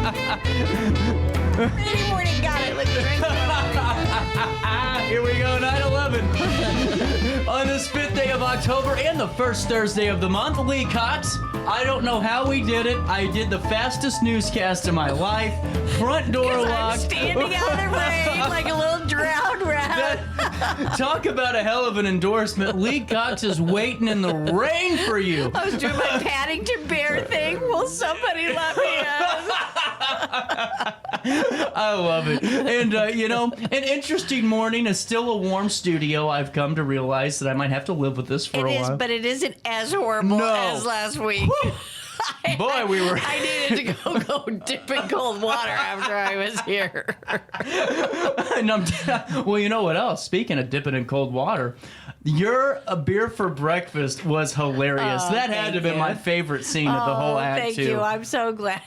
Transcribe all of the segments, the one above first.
Any morning got it. Let's drink. Here we go, 9/11. On this 5th day of October and the first Thursday of the month, Lee Cox. I don't know how we did it. I did the fastest newscast of my life. Front door locked. I'm standing out of the rain like a little drowned rat. Talk about a hell of an endorsement. Lee Cox is waiting in the rain for you. I was doing my Paddington Bear thing. Will somebody let me in? I love it. And, an interesting morning is still a warm studio. I've come to realize that I might have to live with this for a while. But it isn't as horrible as last week. Boy, we were... I needed to go dip in cold water after I was here. Well, you know what else? Speaking of dipping in cold water, your beer for breakfast was hilarious. That had to have been my favorite scene of the whole act, thank you. I'm so glad.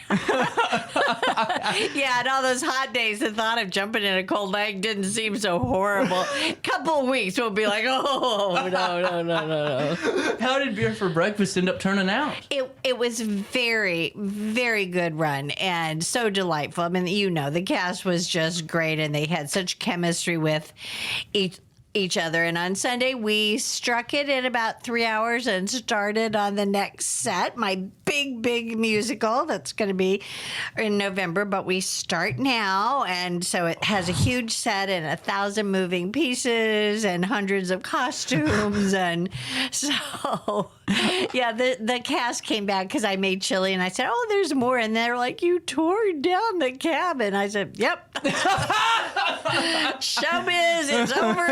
Yeah, and all those hot days, the thought of jumping in a cold lake didn't seem so horrible. A couple of weeks, we'll be like, oh, no. How did beer for breakfast end up turning out? It was very, very good run and so delightful. I mean, the cast was just great and they had such chemistry with each other. And on Sunday, we struck it in about 3 hours and started on the next set, my big musical that's going to be in November, but we start now. And so it has a huge set and 1,000 moving pieces and hundreds of costumes. And so, yeah, the cast came back because I made chili and I said, oh, there's more. And they're like, you tore down the cabin. I said, yep. Showbiz, it's over.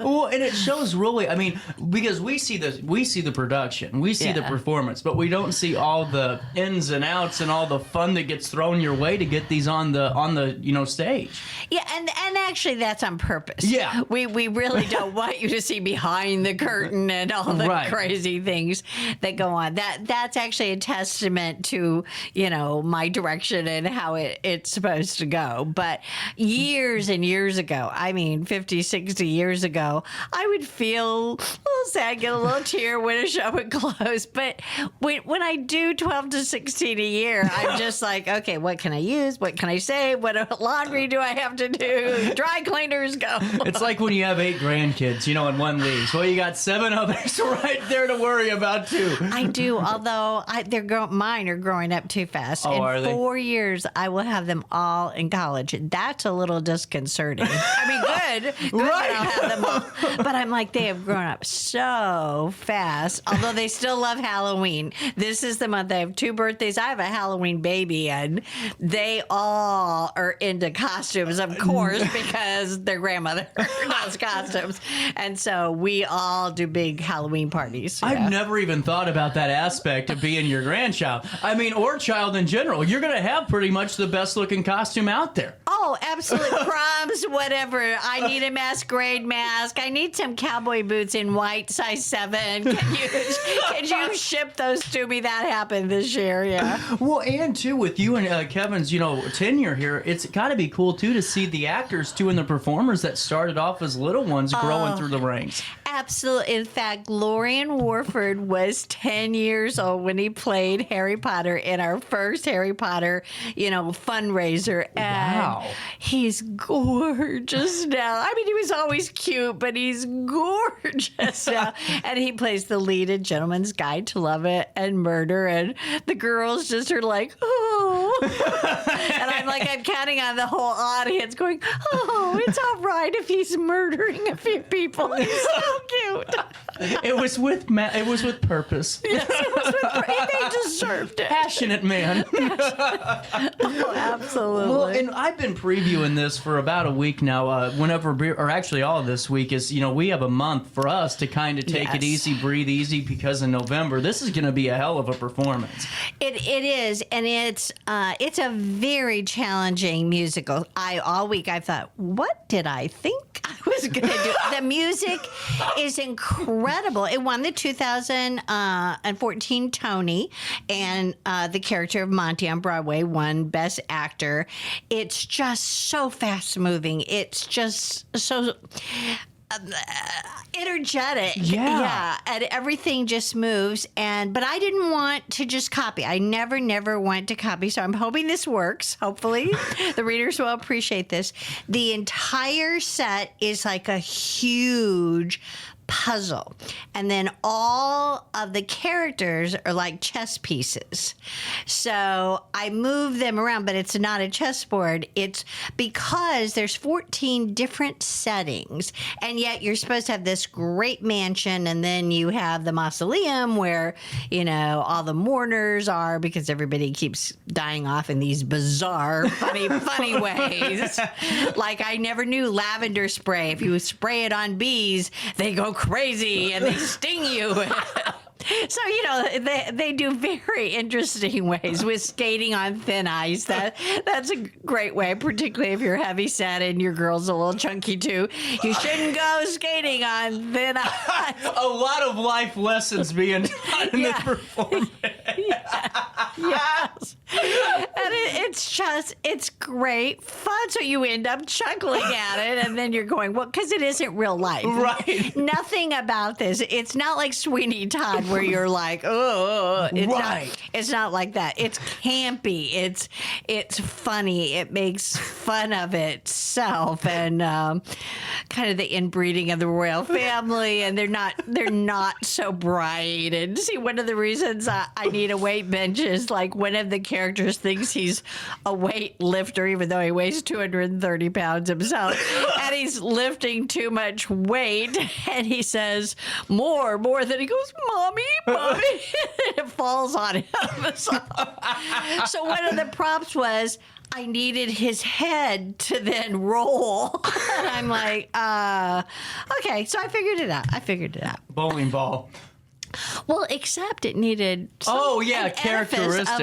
Well, and it shows really, I mean, because we see the production, we see the performance, but we don't see all the ins and outs and all the fun that gets thrown your way to get these on the stage. Yeah, and actually that's on purpose. Yeah. We really don't want you to see behind the curtain and all the crazy things that go on. That's actually a testament to, my direction and how it's supposed to go. But years and years ago, 50, 60 years ago, I would feel a little sad, get a little tear when a show would close. But when I do 12 to 16 a year, I'm just like, okay, what can I use? What can I say? What laundry do I have to do? Dry cleaners, go. It's like when you have 8 grandkids, and one leaves. Well, you got 7 others right there to worry about, too. I do, although mine are growing up too fast. Oh, are they? 4 years, I will have them all in college. That's a little disconcerting. Good right. I'll have them all. But I'm like, they have grown up so fast, although they still love Halloween. This is the month I have 2 birthdays. I have a Halloween baby, and they all are into costumes, of course, because their grandmother does costumes. And so we all do big Halloween parties. I've never even thought about that aspect of being your grandchild. Or child in general. You're going to have pretty much the best looking costume out there. Oh, absolutely. Proms, whatever. I need a masquerade mask. I need some cowboy boots in white, size 7. Can you ship those to me? That happened this year, yeah. Well, and too, with you and Kevin's, tenure here, it's got to be cool, too, to see the actors, too, and the performers that started off as little ones growing through the ranks. Absolutely. In fact, Lorian Warford was 10 years old when he played Harry Potter in our first Harry Potter, fundraiser. And wow. He's gorgeous now. He was always cute, but he's gorgeous now. And he plays the lead in Gentleman's Guide to Love It and Murder. And the girls just are like, oh. And I'm counting on the whole audience going, oh, it's all right if he's murdering a few people. He's so cute. It was with purpose. Yes, it was with they deserved it. Passionate man. Oh, absolutely. Well, and I've been previewing this for about a week now. Actually all of this week is, we have a month for us to kind of take it easy, breathe easy, because in November, this is going to be a hell of a performance. It is, and it's a very challenging musical. All week I thought, what did I think I was going to do? The music is incredible. It won the 2014 Tony, and the character of Monty on Broadway won Best Actor. It's just so fast moving. It's just so energetic. Yeah. And everything just moves. But I didn't want to just copy. I never want to copy. So I'm hoping this works. Hopefully the readers will appreciate this. The entire set is like a huge puzzle, and then all of the characters are like chess pieces. So I move them around, but it's not a chessboard. It's because there's 14 different settings, and yet you're supposed to have this great mansion, and then you have the mausoleum where, you know, all the mourners are, because everybody keeps dying off in these bizarre, funny ways. Like, I never knew lavender spray, if you spray it on bees, they go crazy and they sting you. So, you know, they do very interesting ways with skating on thin ice. That's a great way, particularly if you're heavy set and your girl's a little chunky too. You shouldn't go skating on thin ice. A lot of life lessons being taught in this performance. Yes. And it's great fun. So you end up chuckling at it, and then you're going, well, because it isn't real life. Right. Nothing about this. It's not like Sweeney Todd where you're like, oh, it's not like that. It's campy. It's funny. It makes fun of itself, and kind of the inbreeding of the royal family, and they're not so bright. And see, one of the reasons I need a weight bench is like one of the characters thinks he's a weight lifter, even though he weighs 230 pounds himself, and he's lifting too much weight, and he says more than he goes, mommy. It falls on him. So one of the props was I needed his head to then roll. And I'm like, okay. So I figured it out. Bowling ball. Well, except it needed an characteristics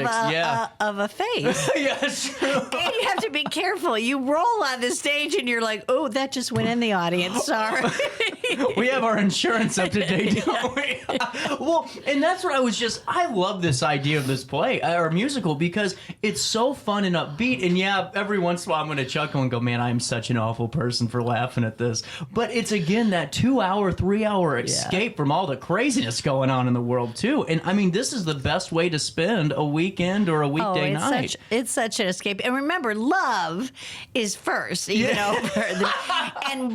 of a face. Yeah, that's true. And you have to be careful. You roll on the stage and you're like, oh, that just went in the audience. Sorry. We have our insurance up to date, don't we? Well, and that's what I love this idea of this play or musical because it's so fun and upbeat. And yeah, every once in a while I'm going to chuckle and go, man, I'm such an awful person for laughing at this. But it's, again, that 2-hour, 3-hour escape from all the craziness going on in the world too. And I mean, this is the best way to spend a weekend or a weekday night. It's such an escape. And remember, love is first, you know.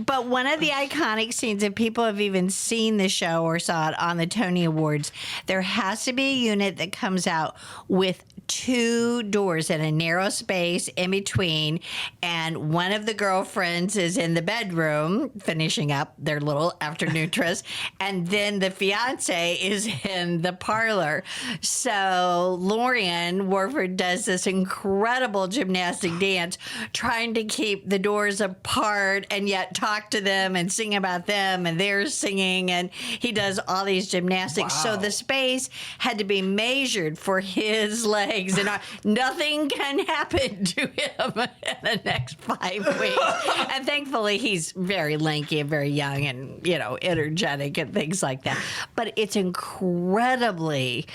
But one of the iconic scenes, if people have even seen the show or saw it on the Tony Awards, there has to be a unit that comes out with 2 doors in a narrow space in between, and one of the girlfriends is in the bedroom finishing up their little afternoon tryst, and then the fiance is in the parlor. So Lorian Warford does this incredible gymnastic dance trying to keep the doors apart and yet talk to them and sing about them, and they're singing, and he does all these gymnastics. Wow. So the space had to be measured for his legs, and nothing can happen to him in the next 5 weeks. And thankfully, he's very lanky and very young and, you know, energetic and things like that. But it's incredibly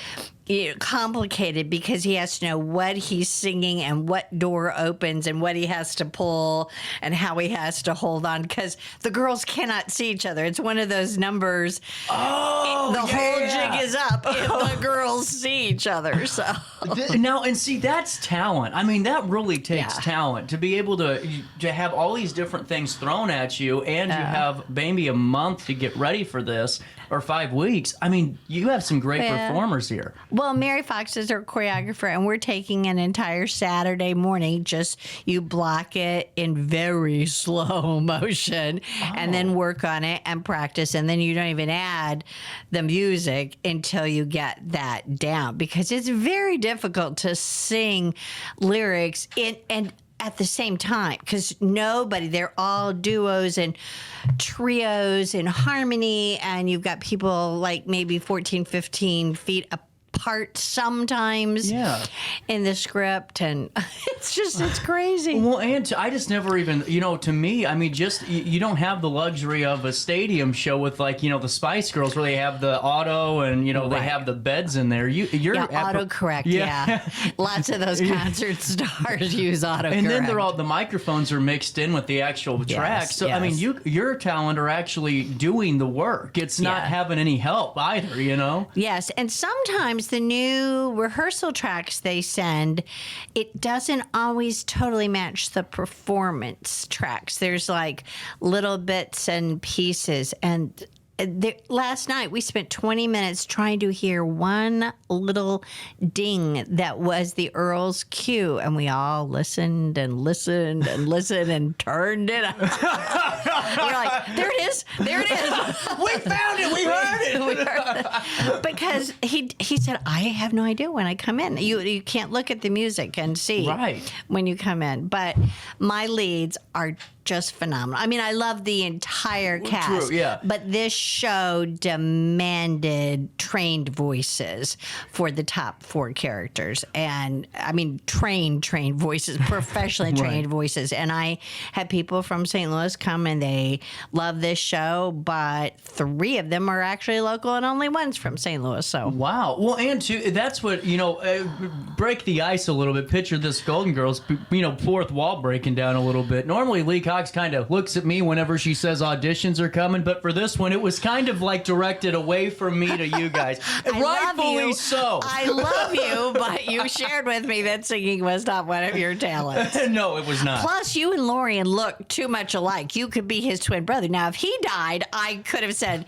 complicated because he has to know what he's singing and what door opens and what he has to pull and how he has to hold on, because the girls cannot see each other. It's one of those numbers. Whole jig is up if the girls see each other. So now, and see, that's talent. I mean, that really takes talent to be able to have all these different things thrown at you, and you have maybe a month to get ready for this, or 5 weeks. I mean, you have some great performers here. Well, Mary Fox is our choreographer, and we're taking an entire Saturday morning. Just you block it in very slow motion and then work on it and practice. And then you don't even add the music until you get that down, because it's very difficult to sing lyrics and at the same time, because they're all duos and trios in harmony, and you've got people like maybe 14, 15 feet apart part sometimes in the script, and it's crazy. Well, and I just never even, to me, I mean, just you don't have the luxury of a stadium show with like, the Spice Girls where they have the auto and, they have the beds in there. You're autocorrect. Yeah. Lots of those concert stars use autocorrect. And then the microphones are mixed in with the actual track. So, I mean, your talent are actually doing the work. It's not having any help either, Yes. And sometimes the new rehearsal tracks they send, it doesn't always totally match the performance tracks. There's like little bits and pieces. And last night we spent 20 minutes trying to hear one little ding that was the Earl's cue, and we all listened and listened and listened and turned it up. We're like, there it is. We found it. We heard it. Because he said, I have no idea when I come in. You can't look at the music and see when you come in. But my leads are just phenomenal. I mean, I love the entire cast. True, yeah. But this show demanded trained voices for the top 4 characters. And I mean, trained voices, professionally trained voices. And I had people from St. Louis come and they love this show, but 3 of them are actually local and only one's from St. Louis. So wow. Well, and too, that's what, break the ice a little bit. Picture this Golden Girls, fourth wall breaking down a little bit. Normally, Lee Cox kind of looks at me whenever she says auditions are coming, but for this one, it was kind of like directed away from me to you guys. Rightfully so. I love you, but you shared with me that singing was not one of your talents. No, it was not. Plus, you and Lorian look too much alike. You could be his twin brother. Now, if he died, I could have said,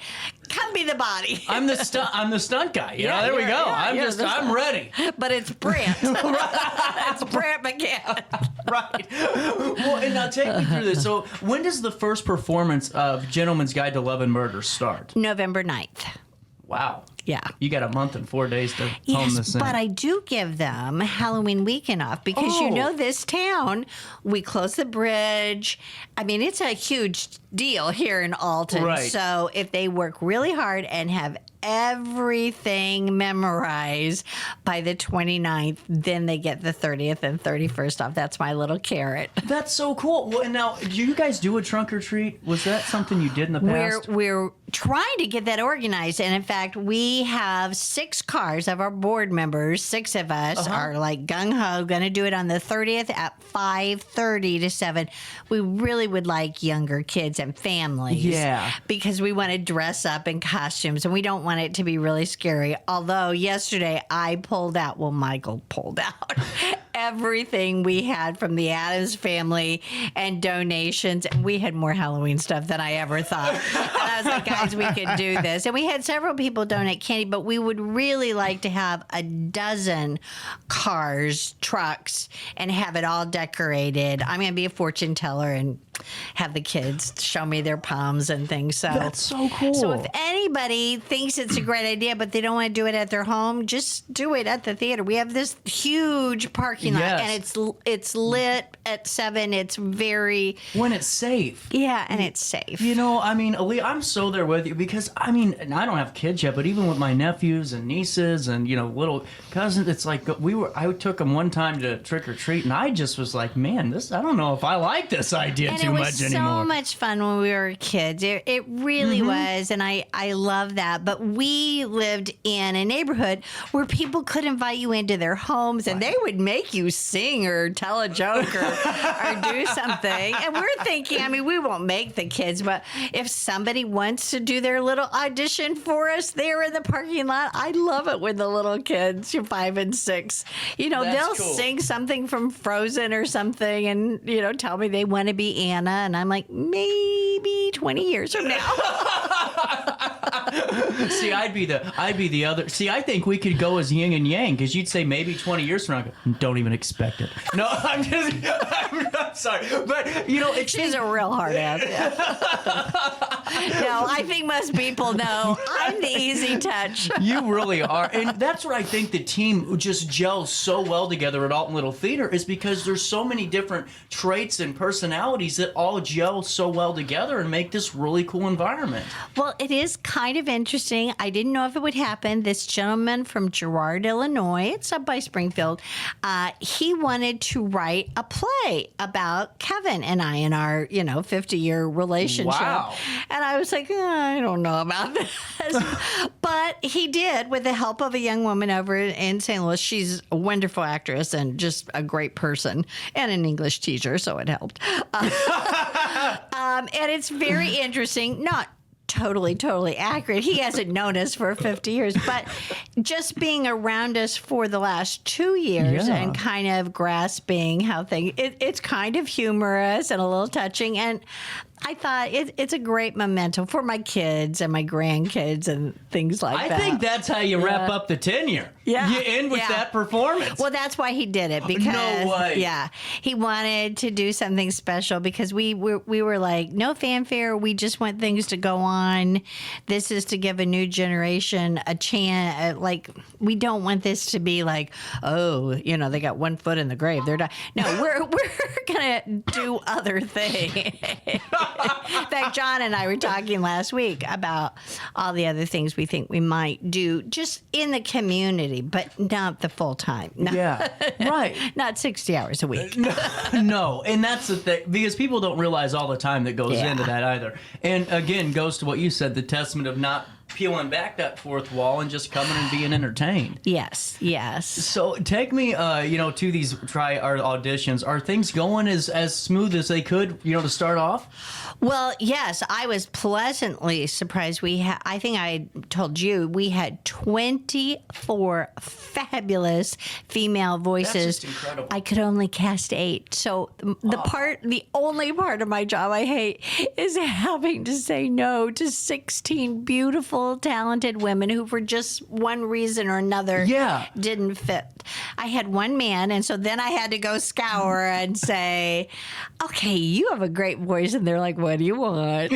come be the body. I'm the stunt guy. There we go. I'm ready. But it's Brant. It's Brant McCann. Right. Well, and now take me through this. So, when does the first performance of Gentleman's Guide to Love and Murder start? November 9th. Wow. Yeah. You got a month and 4 days to hone this in. But I do give them Halloween weekend off because this town, we close the bridge. I mean, it's a huge deal here in Alton. Right. So if they work really hard and have everything memorized by the 29th, then they get the 30th and 31st off. That's my little carrot. That's so cool. Well, and now, do you guys do a trunk or treat? Was that something you did in the past? We're trying to get that organized. And in fact, we have 6 cars of our board members. 6 of us are like gung-ho, going to do it on the 30th at 5:30 to 7. We really would like younger kids and families. Yeah. Because we want to dress up in costumes and we don't want it to be really scary. Although yesterday Michael pulled out everything we had from the Addams family and donations. And we had more Halloween stuff than I ever thought. And I was like, guys, we could do this. And we had several people donate candy, but we would really like to have a dozen cars, trucks, and have it all decorated. I'm going to be a fortune teller and have the kids show me their palms and things. So that's so cool. So if anybody thinks it's a great idea, but they don't want to do it at their home, just do it at the theater. We have this huge parking lot, and it's lit at 7. It's very when it's safe. Yeah, and it's safe. I mean, Ali, I'm so there with you because I mean, and I don't have kids yet, but even with my nephews and nieces and little cousins, it's like I took them one time to trick or treat, and I just was like, man, I don't know if I like this idea too much anymore. It was so much fun when we were kids. It really was, and I love that. But we lived in a neighborhood where people could invite you into their homes, and they would make you sing or tell a joke or do something. And we're thinking, I mean, we won't make the kids, but if somebody wants to do their little audition for us there in the parking lot, I love it when the little kids, 5 and 6, they'll sing something from Frozen or something and, tell me they want to be Anna. And I'm like, maybe 20 years from now. See, I'd be the other. See, I think we could go as yin and yang because you'd say maybe 20 years from now. I go, don't even expect it. No, I'm sorry, but she's a real hard ass. Yeah. No, I think most people know I'm the easy touch. You really are, and that's what I think the team just gels so well together at Alton Little Theater is because there's so many different traits and personalities that all gel so well together and make this really cool environment. Well, it is kind of interesting. I didn't know if it would happen. This gentleman from Girard, Illinois, it's up by Springfield, he wanted to write a play about Kevin and I in our, 50-year relationship. Wow. And I was like, I don't know about this. But he did, with the help of a young woman over in St. Louis. She's a wonderful actress and just a great person and an English teacher, so it helped. And it's very interesting. Not totally accurate. He hasn't known us for 50 years, but just being around us for the last 2 years and kind of grasping how it's kind of humorous and a little touching. And I thought it's a great memento for my kids and my grandkids and things like that. I think that's how you wrap up the tenure. Yeah. You end with that performance. Well, that's why he did it, because no way. Yeah, he wanted to do something special, because we were like, no fanfare. We just want things to go on. This is to give a new generation a chance. Like, we don't want this to be like, oh, they got 1 foot in the grave. They're done. No, we're gonna do other things. In fact, John and I were talking last week about all the other things we think we might do just in the community, but not the full time. Yeah, right. Not 60 hours a week. No, and that's the thing, because people don't realize all the time that goes into that either. And again, goes to what you said, the testament of not peeling back that fourth wall and just coming and being entertained. Yes. So take me, to these our auditions. Are things going as smooth as they could, to start off? Well, yes, I was pleasantly surprised. I think I told you, we had 24 fabulous female voices. That's just incredible. I could only cast 8. So the only part of my job I hate is having to say no to 16 beautiful, talented women who, for just one reason or another, didn't fit. I had one man, and so then I had to go scour and say, okay, you have a great voice. And they're like, what do you want?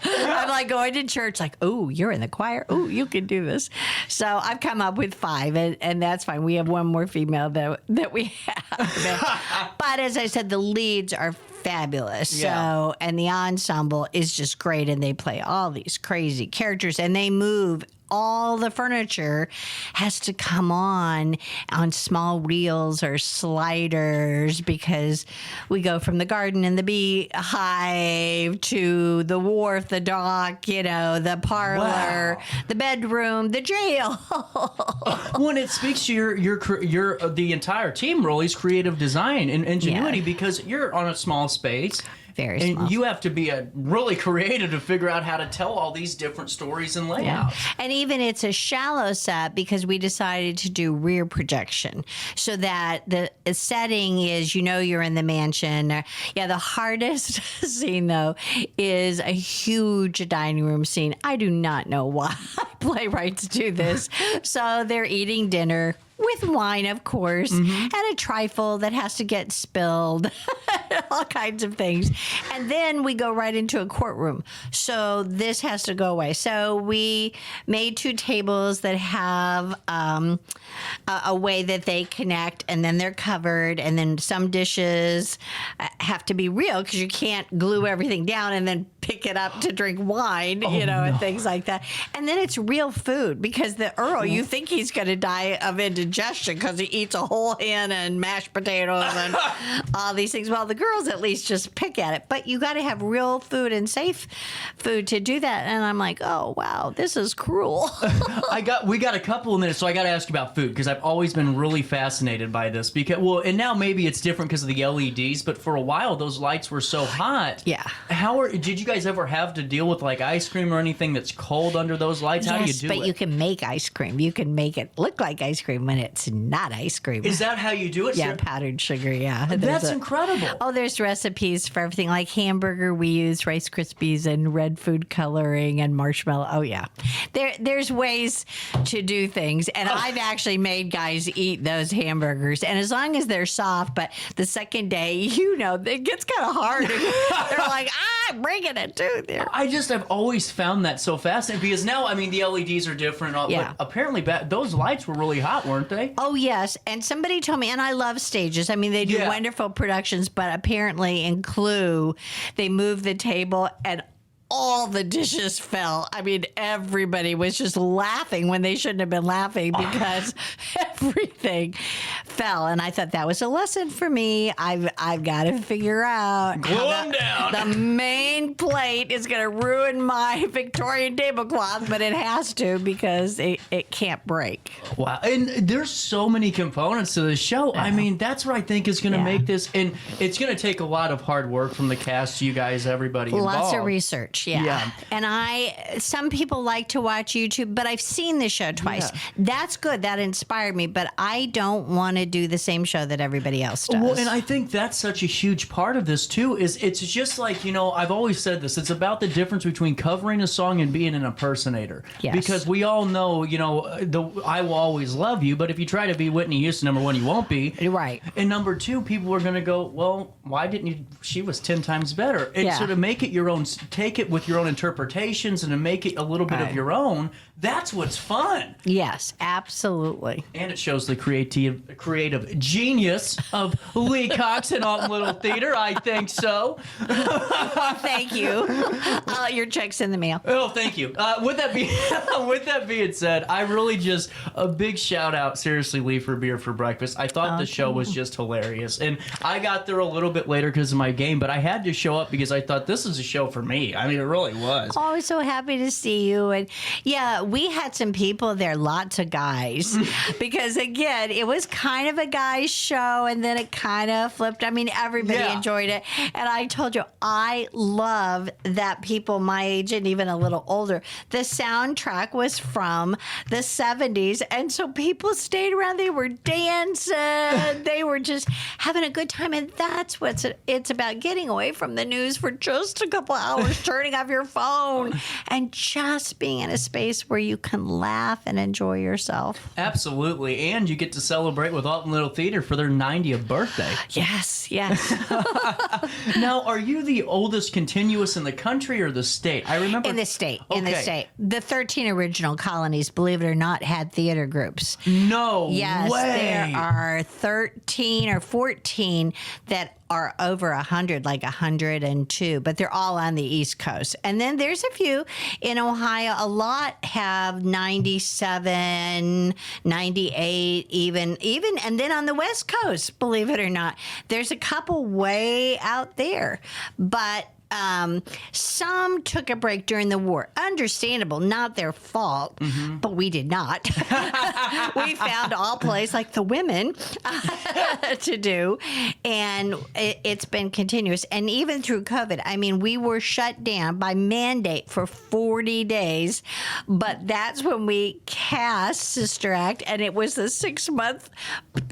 I'm like going to church, like, oh, you're in the choir. Oh, you can do this. So I've come up with 5, and that's fine. We have one more female that we have. But as I said, the leads are fabulous. So, and the ensemble is just great, and they play all these crazy characters, and they move. All the furniture has to come on small reels or sliders, because we go from the garden and the beehive to the wharf, the dock, the parlor, the bedroom, the jail. When it speaks to your the entire team, Rolly's creative design and ingenuity, because you're on a small space. Very small. And you have to be really creative to figure out how to tell all these different stories and layouts. Yeah. And even it's a shallow set, because we decided to do rear projection, so that the setting is, you're in the mansion. The hardest scene, though, is a huge dining room scene. I do not know why playwrights do this. So they're eating dinner with wine, of course, and a trifle that has to get spilled, all kinds of things. And then we go right into a courtroom. So this has to go away. So we made 2 tables that have a way that they connect, and then they're covered. And then some dishes have to be real, because you can't glue everything down and then pick it up to drink wine, and things like that. And then it's real food, because the Earl, you think he's going to die of indigestion because he eats a whole hen and mashed potatoes and all these things. Well, the girls at least just pick at it, but you got to have real food and safe food to do that. And I'm like, oh wow, this is cruel. We got a couple of minutes, so I got to ask you about food, because I've always been really fascinated by this. And now maybe it's different because of the LEDs, but for a while those lights were so hot. Yeah. Did you guys ever have to deal with like ice cream or anything that's cold under those lights? How do you do it? But you can make ice cream. You can make it look like ice cream when it's not ice cream. Is that how you do it? Yeah, powdered sugar, yeah. That's incredible. Oh, there's recipes for everything. Like hamburger, we use Rice Krispies and red food coloring and marshmallow. Oh, yeah. There's ways to do things. And I've actually made guys eat those hamburgers. And as long as they're soft, but the second day, it gets kind of hard. They're like, I'm bringing it too there. I've always found that so fascinating, because now, the LEDs are different. But apparently those lights were really hot, weren't they? Oh, yes. And somebody told me, and I love stages. They do wonderful productions, but apparently in Clue, they move the table and all the dishes fell. I mean, everybody was just laughing when they shouldn't have been laughing because everything fell. And I thought that was a lesson for me. I've got to figure out Glue them down. The main plate is going to ruin my Victorian tablecloth, but it has to because it can't break. Wow. And there's so many components to this show. I mean, that's what I think is going to make this. And it's going to take a lot of hard work from the cast, you guys, everybody involved. Lots of research, yeah. And some people like to watch YouTube, but I've seen the show twice. Yeah. That's good. That inspired me, but I don't want to do the same show that everybody else does. Well, and I think that's such a huge part of this, too, is it's just like, I've always said this. It's about the difference between covering a song and being an impersonator. Yes. Because we all know, I Will Always Love You, but if you try to be Whitney Houston, number one, you won't be. Right. And number two, people are going to go, well, why didn't you? She was 10 times better. And so to make it your own, take it with your own interpretations and to make it a little bit of your own, that's what's fun. Yes, absolutely. And it shows the creative genius of Lee Cox and Alton Little Theater. I think so. Thank you. Your check's in the mail. Oh, thank you. With that being said, I really just a big shout out, seriously, Lee, for Beer for Breakfast. I thought the show was just hilarious, and I got there a little bit later because of my game, but I had to show up because I thought this is a show for me. I mean, it really was. Oh, I was so happy to see you, and yeah, we had some people there, lots of guys, because again, it was kind of a guy's show, and then it kind of flipped. I mean, everybody enjoyed it, and I told you, I love that people my age and even a little older, the soundtrack was from the 70s, and so people stayed around. They were dancing. They were just having a good time, and that's what it's about, getting away from the news for just a couple hours, turning off your phone, and just being in a space where you can laugh and enjoy yourself. Absolutely, and you get to celebrate with Alton Little Theater for their 90th birthday. Yes. Now, are you the oldest continuous in the country or the state? I remember... In the state. Okay. In the state. The 13 original colonies, believe it or not, had theater groups. No way. Yes, there are 13 or 14 that are over 100, like 102, but they're all on the East Coast. And then there's a few in Ohio. A lot have 97, 98, even. And then on the West Coast, believe it or not, there's a couple way out there. But some took a break during the war. Understandable, not their fault, but we did not. We found all plays like the women to do, and it's been continuous. And even through COVID, I mean, we were shut down by mandate for 40 days, but that's when we cast Sister Act, and it was the 6-month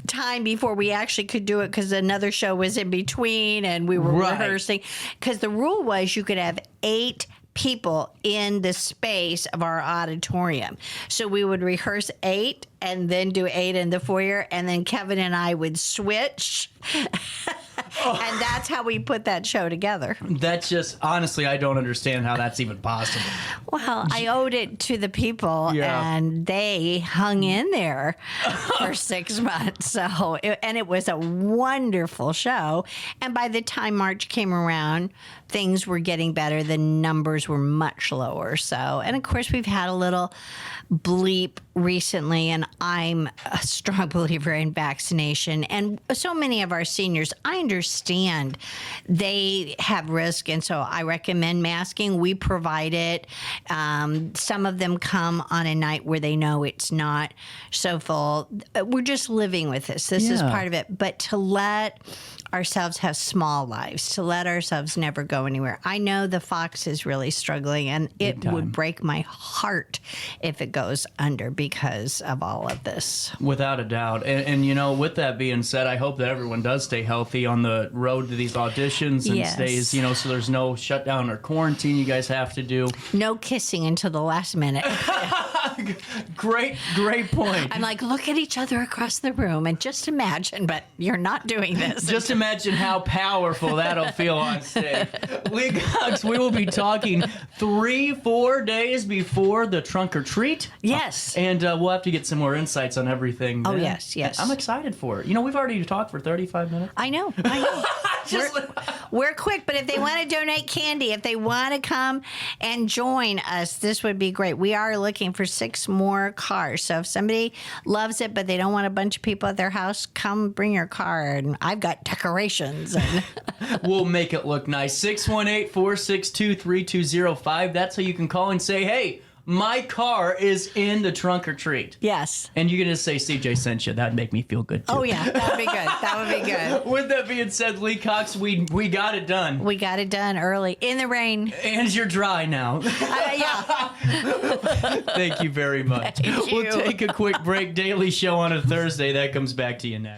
time before we actually could do it because another show was in between, and we were rehearsing. Because the rule was you could have 8 people in the space of our auditorium. So we would rehearse 8 and then do 8 in the foyer, and then Kevin and I would switch. And that's how we put that show together. That's just, honestly, I don't understand how that's even possible. Well, I owed it to the people, and they hung in there for 6 months. And it was a wonderful show. And by the time March came around, things were getting better. The numbers were much lower. And of course, we've had a little bleep recently, and I'm a strong believer in vaccination. And so many of our seniors, I understand they have risk, and so I recommend masking. We provide it. Some of them come on a night where they know it's not so full. We're just living with this. This is part of it. But to let ourselves have small lives, to let ourselves never go anywhere. I know the Fox is really struggling, and it would break my heart if it goes under because of all of this. Without a doubt. And with that being said, I hope that everyone does stay healthy on the road to these auditions and stays, so there's no shutdown or quarantine you guys have to do. No kissing until the last minute. Great point. I'm like, look at each other across the room and just imagine, but you're not doing this. Just imagine how powerful that'll feel on stage. Lee Cox, we will be talking 3-4 days before the trunk or treat. Yes. And we'll have to get some more insights on everything. Oh, yes. I'm excited for it. We've already talked for 35 minutes. I know. We're quick, but if they want to donate candy, if they want to come and join us, this would be great. We are looking for 6 more cars. So if somebody loves it, but they don't want a bunch of people at their house, come bring your car. And I've got decorations. And We'll make it look nice. 618-462-3205. That's how you can call and say, hey, my car is in the trunk or treat. yes. And you're going to say CJ sent you. That'd make me feel good, too. Oh, yeah. That would be good. That would be good. With that being said, Lee Cox, we got it done. We got it done early in the rain. And you're dry now. Yeah. Thank you very much. Thank We'll you. take a quick break. Daily show on a Thursday. That comes back to you next.